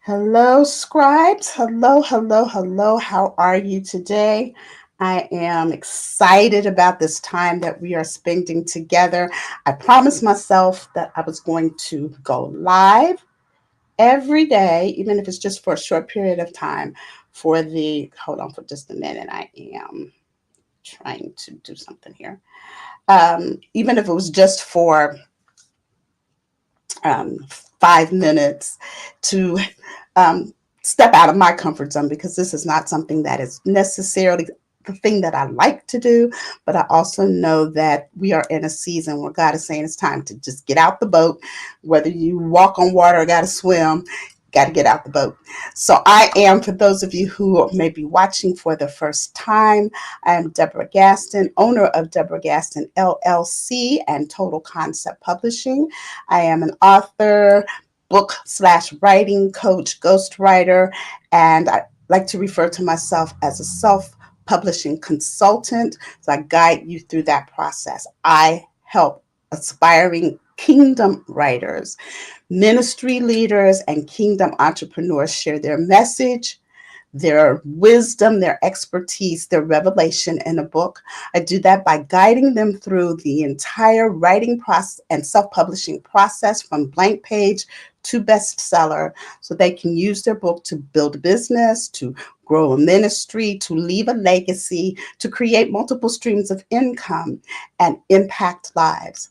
Hello, scribes. Hello, hello, hello. How are you today? I am excited about this time that we are spending together. I promised myself that I was going to go live every day, even if it's just for a short period of time, hold on for just a minute. I am trying to do something here. Even if it was just for um, 5 minutes to step out of my comfort zone, because this is not something that is necessarily the thing that I like to do, but I also know that we are in a season where God is saying it's time to just get out the boat. Whether you walk on water or got to swim, got to get out the boat. So I am, for those of you who may be watching for the first time, I am Deborah Gaston, owner of Deborah Gaston LLC and Total Concept Publishing. I am an author, book/writing coach, ghostwriter, and I like to refer to myself as a self-publishing consultant. So I guide you through that process. I help aspiring kingdom writers, ministry leaders, and kingdom entrepreneurs share their message, their wisdom, their expertise, their revelation in a book. I do that by guiding them through the entire writing process and self-publishing process from blank page to bestseller, so they can use their book to build a business, to grow a ministry, to leave a legacy, to create multiple streams of income and impact lives.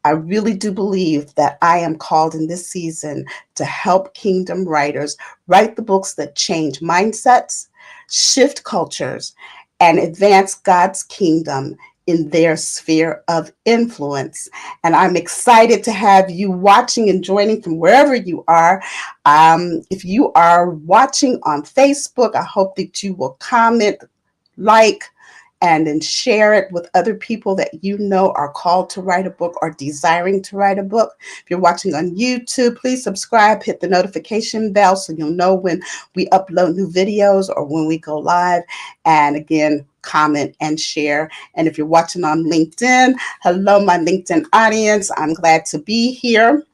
I really do believe that I am called in this season to help kingdom writers write the books that change mindsets, shift cultures, and advance God's kingdom in their sphere of influence. And I'm excited to have you watching and joining from wherever you are. If you are watching on Facebook, I hope that you will comment, like, and then share it with other people that you know are called to write a book or desiring to write a book. If you're watching on YouTube, please subscribe, hit the notification bell so you'll know when we upload new videos or when we go live. And again, comment and share. And if you're watching on LinkedIn, hello, my LinkedIn audience. I'm glad to be here.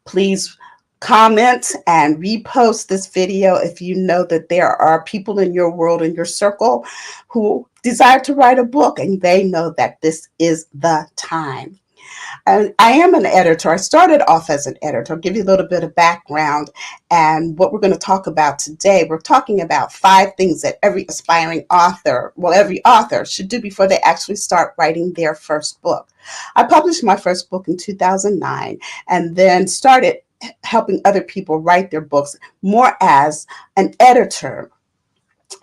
Please comment and repost this video if you know that there are people in your world, in your circle, who desire to write a book and they know that this is the time. And I am an editor. I started off as an editor. I'll give you a little bit of background and what we're going to talk about today. We're talking about 5 things that every aspiring author, every author should do before they actually start writing their first book. I published my first book in 2009 and then started helping other people write their books more as an editor.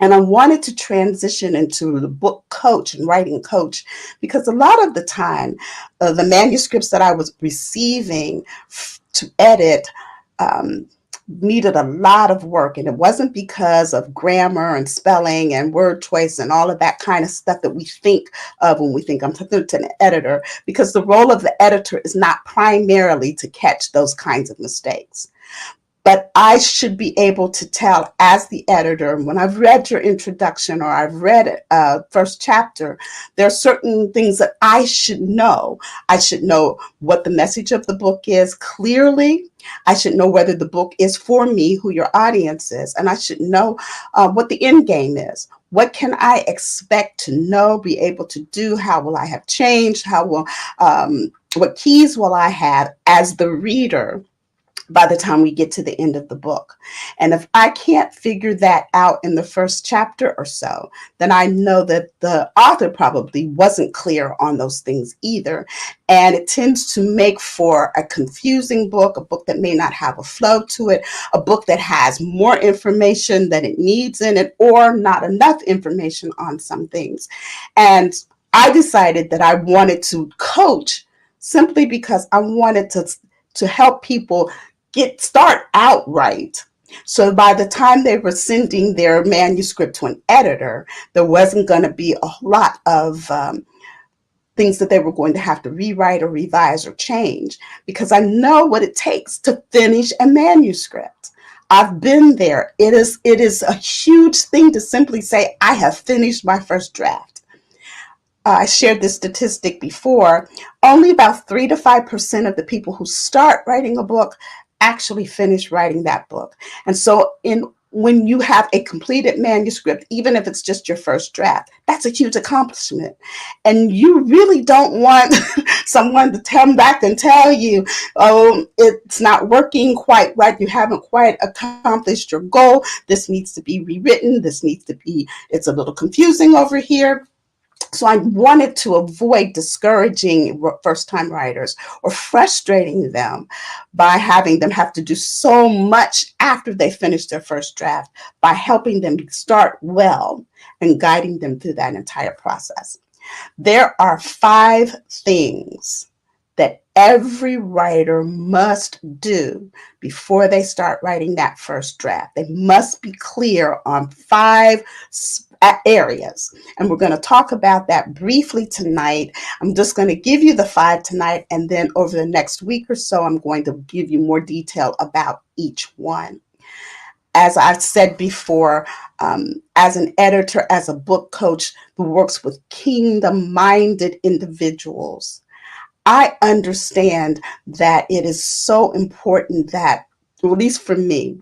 And I wanted to transition into the book coach and writing coach, because a lot of the time, the manuscripts that I was receiving to edit um, needed a lot of work. And it wasn't because of grammar and spelling and word choice and all of that kind of stuff that we think of when we think I'm talking to an editor, because the role of the editor is not primarily to catch those kinds of mistakes. But I should be able to tell as the editor, when I've read your introduction or I've read first chapter, there are certain things that I should know. I should know what the message of the book is clearly. I should know whether the book is for me, who your audience is, and I should know what the end game is. What can I expect to know, be able to do? How will I have changed? What keys will I have as the reader by the time we get to the end of the book? And if I can't figure that out in the first chapter or so, then I know that the author probably wasn't clear on those things either. And it tends to make for a confusing book, a book that may not have a flow to it, a book that has more information than it needs in it, or not enough information on some things. And I decided that I wanted to coach simply because I wanted to help people start out right. So by the time they were sending their manuscript to an editor, there wasn't going to be a lot of things that they were going to have to rewrite or revise or change, because I know what it takes to finish a manuscript. I've been there. It is a huge thing to simply say, I have finished my first draft. I shared this statistic before. Only about 3 to 5% of the people who start writing a book actually finish writing that book. And so when you have a completed manuscript, even if it's just your first draft, that's a huge accomplishment. And you really don't want someone to come back and tell you, oh, it's not working quite right. You haven't quite accomplished your goal. This needs to be rewritten. It's a little confusing over here. So I wanted to avoid discouraging first time writers or frustrating them by having them have to do so much after they finish their first draft, by helping them start well and guiding them through that entire process. There are 5 things that every writer must do before they start writing that first draft. They must be clear on 5 areas. And we're going to talk about that briefly tonight. I'm just going to give you the 5 tonight, and then over the next week or so, I'm going to give you more detail about each one. As I've said before, as an editor, as a book coach who works with kingdom-minded individuals, I understand that it is so important that, at least for me,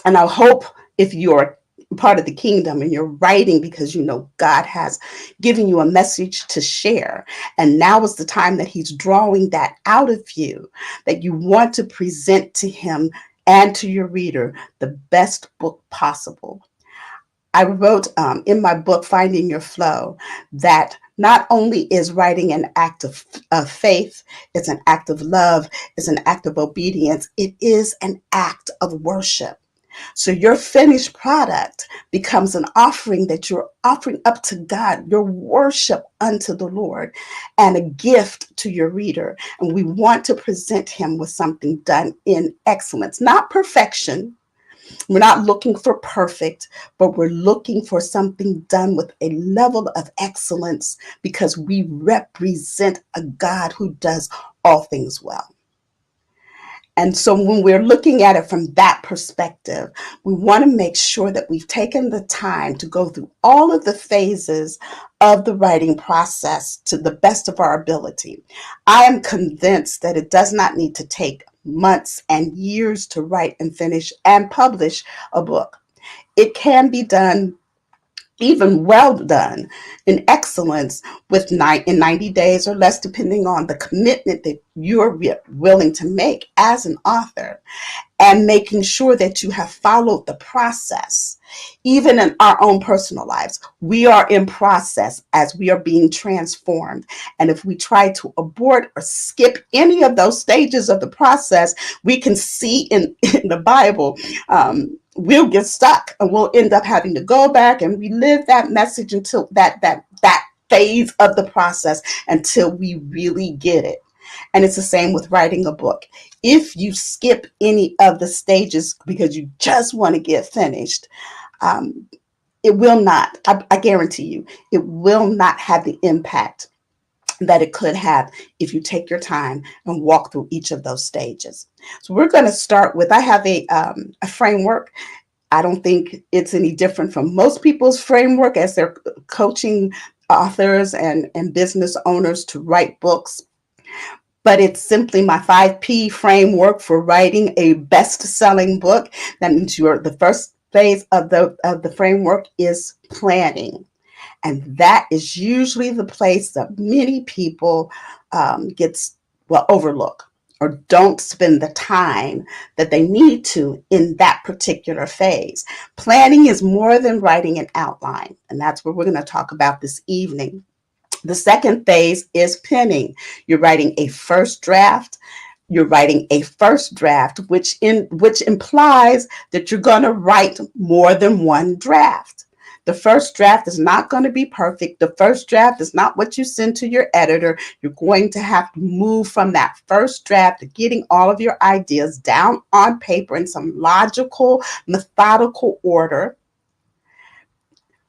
and I hope if you're part of the kingdom and you're writing because you know God has given you a message to share, and now is the time that He's drawing that out of you, that you want to present to Him and to your reader the best book possible. I wrote in my book, Finding Your Flow, that not only is writing an act of faith, it's an act of love, it's an act of obedience, it is an act of worship. So your finished product becomes an offering that you're offering up to God, your worship unto the Lord, and a gift to your reader. And we want to present Him with something done in excellence, not perfection. We're not looking for perfect, but we're looking for something done with a level of excellence, because we represent a God who does all things well. And so when we're looking at it from that perspective, we want to make sure that we've taken the time to go through all of the phases of the writing process to the best of our ability. I am convinced that it does not need to take months and years to write and finish and publish a book. It can be done, even well done, in excellence, in 90 days or less, depending on the commitment that you're willing to make as an author, and making sure that you have followed the process. Even in our own personal lives, we are in process as we are being transformed. And if we try to abort or skip any of those stages of the process, we can see in the Bible, we'll get stuck and we'll end up having to go back and relive that message until that phase of the process, until we really get it. And it's the same with writing a book. If you skip any of the stages because you just want to get finished, it will not, I guarantee you, it will not have the impact that it could have if you take your time and walk through each of those stages. So we're going to start with, I have a framework. I don't think it's any different from most people's framework as they're coaching authors and business owners to write books. But it's simply my 5P framework for writing a best-selling book. That means the first phase of the framework is planning. And that is usually the place that many people overlook, or don't spend the time that they need to in that particular phase. Planning is more than writing an outline, and that's what we're going to talk about this evening. The second phase is penning. You're writing a first draft. You're writing a first draft, which implies that you're going to write more than one draft. The first draft is not going to be perfect. The first draft is not what you send to your editor. You're going to have to move from that first draft to getting all of your ideas down on paper in some logical, methodical order.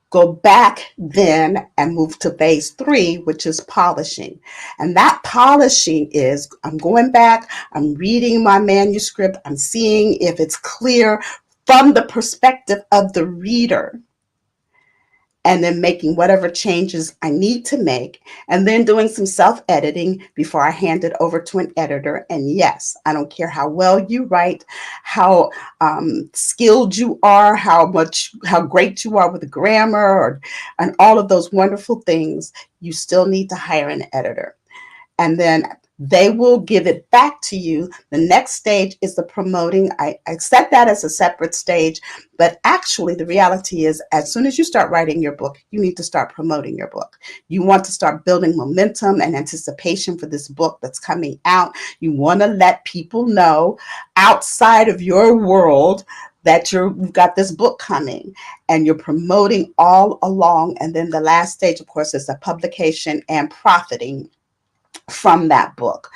Go back then and move to phase 3, which is polishing. And that polishing is, I'm going back, I'm reading my manuscript, I'm seeing if it's clear from the perspective of the reader. and then making whatever changes I need to make, and then doing some self-editing before I hand it over to an editor. And yes, I don't care how well you write, how skilled you are, how great you are with grammar, and all of those wonderful things, you still need to hire an editor. And then they will give it back to you. The next stage is the promoting. I set that as a separate stage, but actually the reality is as soon as you start writing your book, you need to start promoting your book. You want to start building momentum and anticipation for this book that's coming out. You want to let people know outside of your world that you've got this book coming, and you're promoting all along. And then the last stage, of course, is the publication and profiting from that book.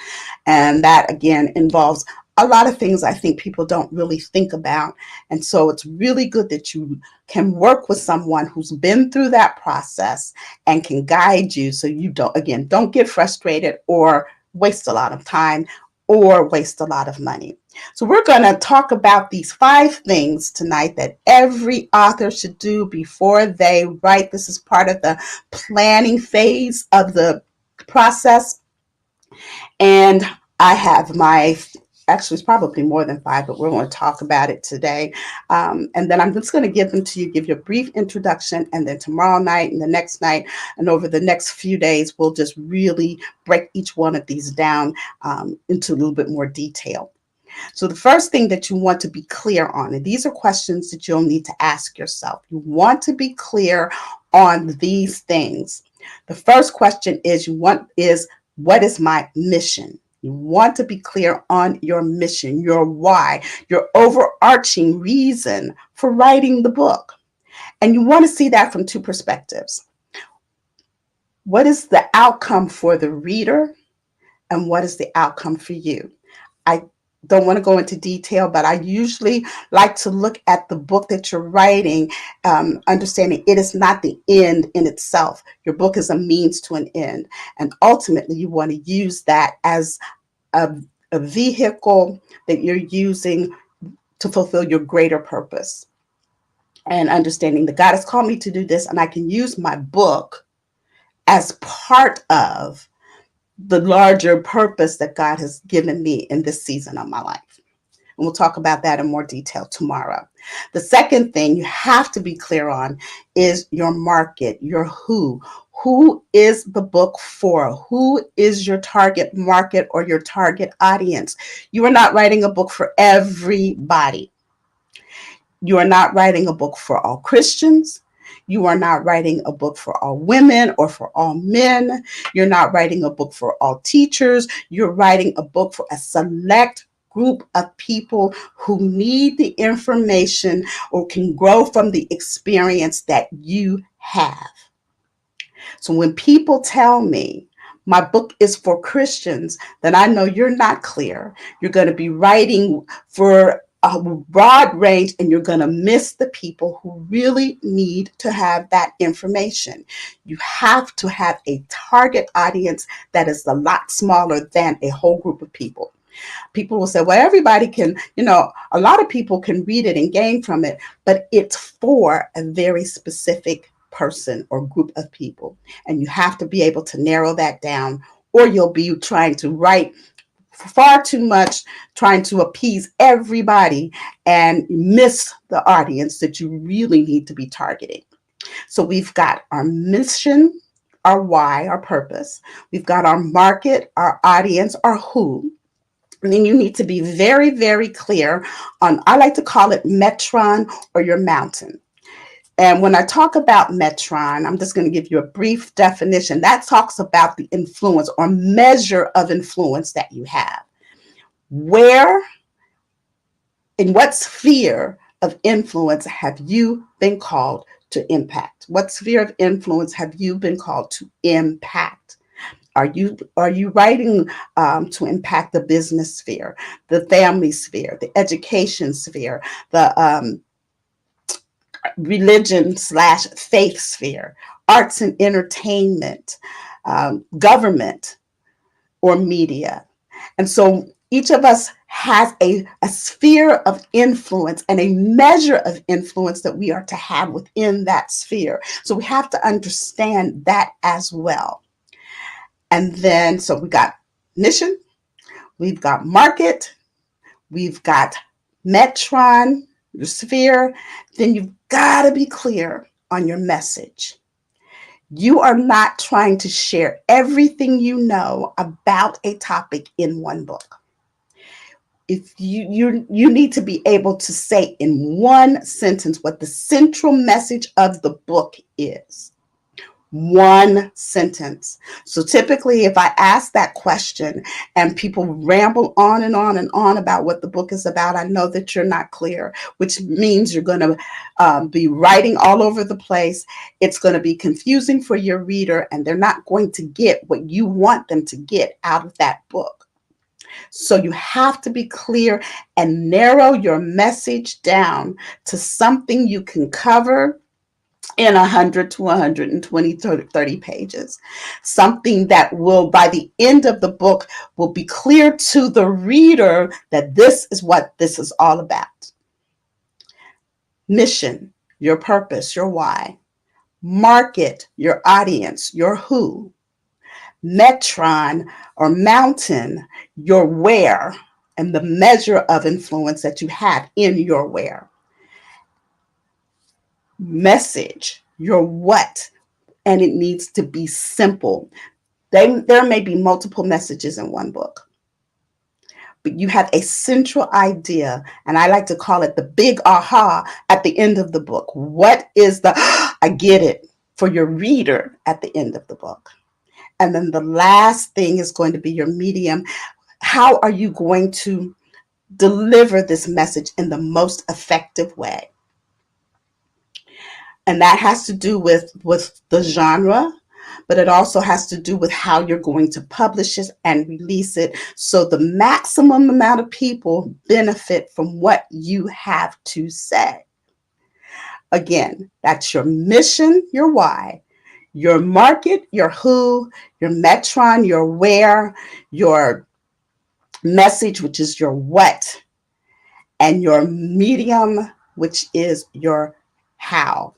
And that again involves a lot of things I think people don't really think about. And so it's really good that you can work with someone who's been through that process and can guide you so you don't get frustrated or waste a lot of time or waste a lot of money. So we're going to talk about these 5 things tonight that every author should do before they write. This is part of the planning phase of the process. And I have actually, it's probably more than 5, but we're going to talk about it today. And then I'm just going to give them to you, give you a brief introduction, and then tomorrow night and the next night and over the next few days, we'll just really break each one of these down into a little bit more detail. So the first thing that you want to be clear on, and these are questions that you'll need to ask yourself. You want to be clear on these things. The first question is, what is my mission? You want to be clear on your mission, your why, your overarching reason for writing the book. And you want to see that from 2 perspectives. What is the outcome for the reader, and what is the outcome for you? I don't want to go into detail, but I usually like to look at the book that you're writing, understanding it is not the end in itself. Your book is a means to an end. And ultimately, you want to use that as a vehicle that you're using to fulfill your greater purpose. And understanding that God has called me to do this, and I can use my book as part of the larger purpose that God has given me in this season of my life. And we'll talk about that in more detail tomorrow. The second thing you have to be clear on is your market, your who. Who is the book for? Who is your target market or your target audience? You are not writing a book for everybody. You are not writing a book for all Christians. You are not writing a book for all women or for all men. You're not writing a book for all teachers. You're writing a book for a select group of people who need the information or can grow from the experience that you have. So when people tell me my book is for Christians, then I know you're not clear. You're going to be writing for a broad range, and you're going to miss the people who really need to have that information. You have to have a target audience that is a lot smaller than a whole group of people. People will say, well, everybody can, a lot of people can read it and gain from it, but it's for a very specific person or group of people. And you have to be able to narrow that down, or you'll be trying to write far too much, trying to appease everybody and miss the audience that you really need to be targeting. So we've got our mission, our why, our purpose. We've got our market, our audience, our who. And then you need to be very, very clear on, I like to call it Metron or your mountain. And when I talk about Metron, I'm just going to give you a brief definition. That talks about the influence or measure of influence that you have. Where, in what sphere of influence have you been called to impact? What sphere of influence have you been called to impact? Are you writing to impact the business sphere, the family sphere, the education sphere, the religion/faith sphere, arts and entertainment, government, or media? And so Each of us has a sphere of influence and a measure of influence that we are to have within that sphere. So we have to understand that as well. And then, so we got mission, we've got market, we've got metron, your sphere. Then you've got to be clear on your message. You are not trying to share everything you know about a topic in one book. If you need to be able to say in one sentence what the central message of the book is. One sentence. So typically, if I ask that question and people ramble on and on and on about what the book is about, I know that you're not clear, which means you're going to be writing all over the place. It's going to be confusing for your reader, and they're not going to get what you want them to get out of that book. So you have to be clear and narrow your message down to something you can cover in 100 to 120, 30 pages. Something that will, by the end of the book, will be clear to the reader that this is what this is all about. Mission, your purpose, your why. Market, your audience, your who. Metron or mountain, your where, and the measure of influence that you have in your where. Message, your what, and it needs to be simple. There may be multiple messages in one book, but you have a central idea, and I like to call it the big aha at the end of the book. What is the I get it for your reader at the end of the book? And then the last thing is going to be your medium. How are you going to deliver this message in the most effective way? And that has to do with the genre, but it also has to do with how you're going to publish it and release it so the maximum amount of people benefit from what you have to say. Again, that's your mission, your why, your market, your who, your metron, your where, your message, which is your what, and your medium, which is your how.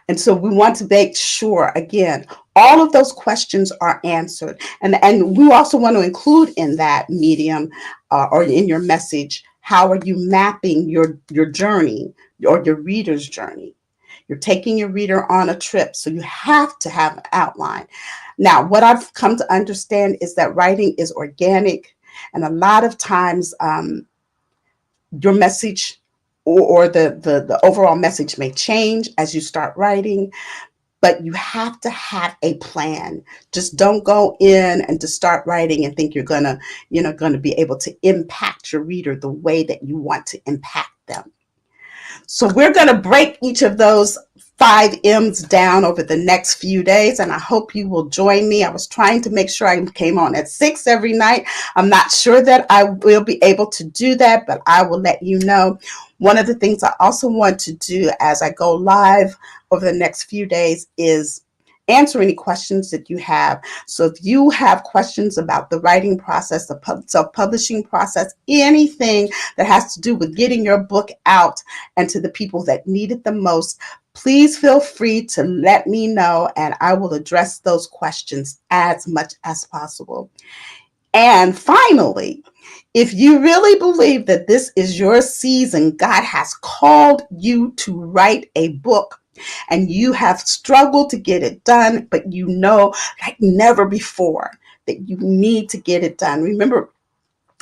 And so we want to make sure, again, all of those questions are answered. And we also want to include in that medium or in your message, how are you mapping your journey or your reader's journey? You're taking your reader on a trip, so you have to have an outline. Now, what I've come to understand is that writing is organic, and a lot of times your message or the overall message may change as you start writing, but you have to have a plan. Just don't go in and just start writing and think you're gonna be able to impact your reader the way that you want to impact them. So we're going to break each of those 5 M's down over the next few days, and I hope you will join me. I was trying to make sure I came on at 6 every night. I'm not sure that I will be able to do that, but I will let you know. One of the things I also want to do as I go live over the next few days is answer any questions that you have. So if you have questions about the writing process, the self-publishing process, anything that has to do with getting your book out and to the people that need it the most, please feel free to let me know, and I will address those questions as much as possible. And finally, if you really believe that this is your season, God has called you to write a book, and you have struggled to get it done, but you know like never before that you need to get it done. Remember,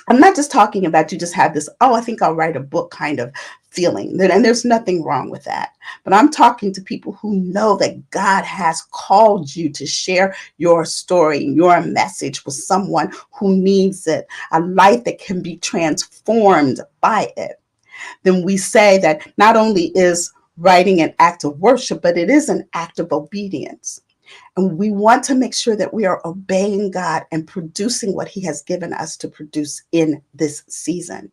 I'm not just talking about you just have this, oh, I think I'll write a book kind of feeling. And there's nothing wrong with that. But I'm talking to people who know that God has called you to share your story, your message with someone who needs it, a life that can be transformed by it. Then we say that not only is writing an act of worship, but it is an act of obedience. And we want to make sure that we are obeying God and producing what He has given us to produce in this season.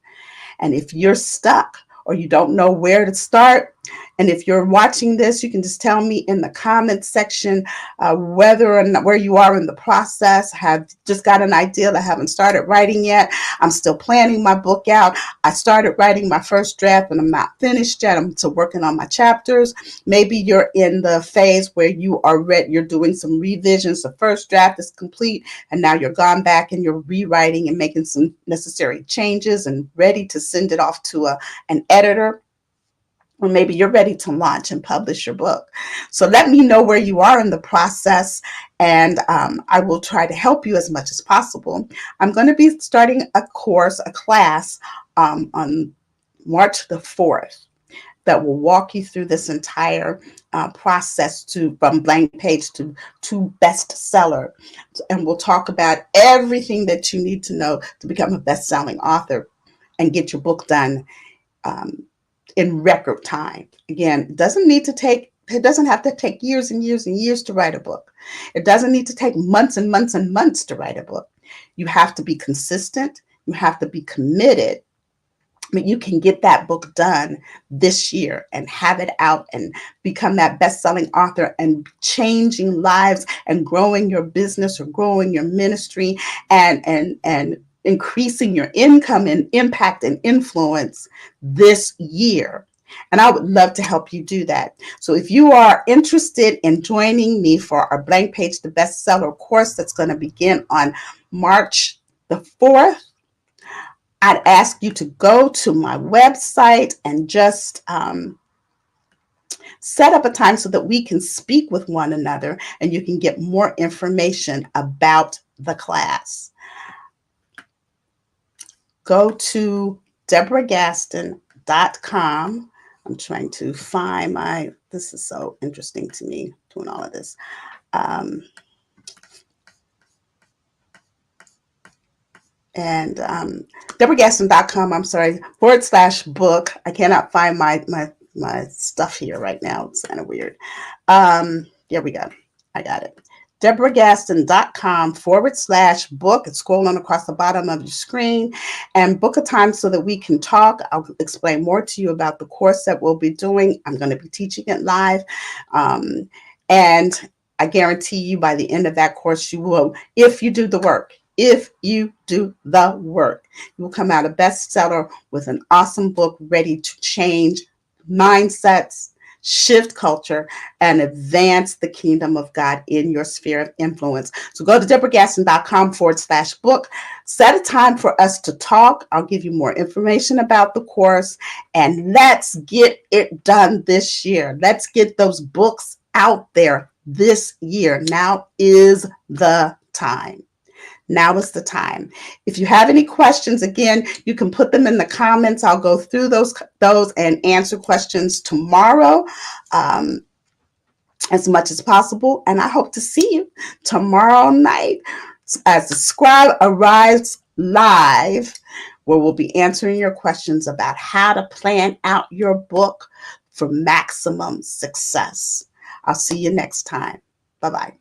And if you're stuck or you don't know where to start, And if you're watching this, you can just tell me in the comments section whether or not where you are in the process. Have just got an idea. I haven't started writing yet. I'm still planning my book out. I started writing my first draft, and I'm not finished yet. I'm still working on my chapters. Maybe you're in the phase where you are you're doing some revisions. The first draft is complete, and now you're gone back and you're rewriting and making some necessary changes and ready to send it off to an editor. Or maybe you're ready to launch and publish your book. So let me know where you are in the process, and I will try to help you as much as possible. I'm going to be starting a course, a class on March the 4th that will walk you through this entire process from blank page to bestseller. And we'll talk about everything that you need to know to become a best-selling author and get your book done in record time. Again, it doesn't have to take years and years and years to write a book. It doesn't need to take months and months and months to write a book. You have to be consistent. You have to be committed. But you can get that book done this year and have it out and become that best-selling author and changing lives and growing your business or growing your ministry and increasing your income and impact and influence this year. And I would love to help you do that. So if you are interested in joining me for our Blank Page to Bestseller course that's going to begin on March the 4th, I'd ask you to go to my website and just set up a time so that we can speak with one another and you can get more information about the class. Go to DeborahGaston.com. I'm trying to find this is so interesting to me doing all of this. DeborahGaston.com, I'm sorry, /book. I cannot find my stuff here right now. It's kind of weird. Here we go. I got it. DeborahGaston.com /book. It's scrolling across the bottom of your screen, and book a time so that we can talk. I'll explain more to you about the course that we'll be doing. I'm going to be teaching it live. And I guarantee you by the end of that course, you will, if you do the work, you will come out a bestseller with an awesome book ready to change mindsets, shift culture, and advance the kingdom of God in your sphere of influence. So go to DeborahGaston.com /book. Set a time for us to talk. I'll give you more information about the course, and let's get it done this year. Let's get those books out there this year. Now is the time. Now is the time. If you have any questions, again, you can put them in the comments. I'll go through those and answer questions tomorrow as much as possible. And I hope to see you tomorrow night as the Scribe arrives live, where we'll be answering your questions about how to plan out your book for maximum success. I'll see you next time. Bye-bye.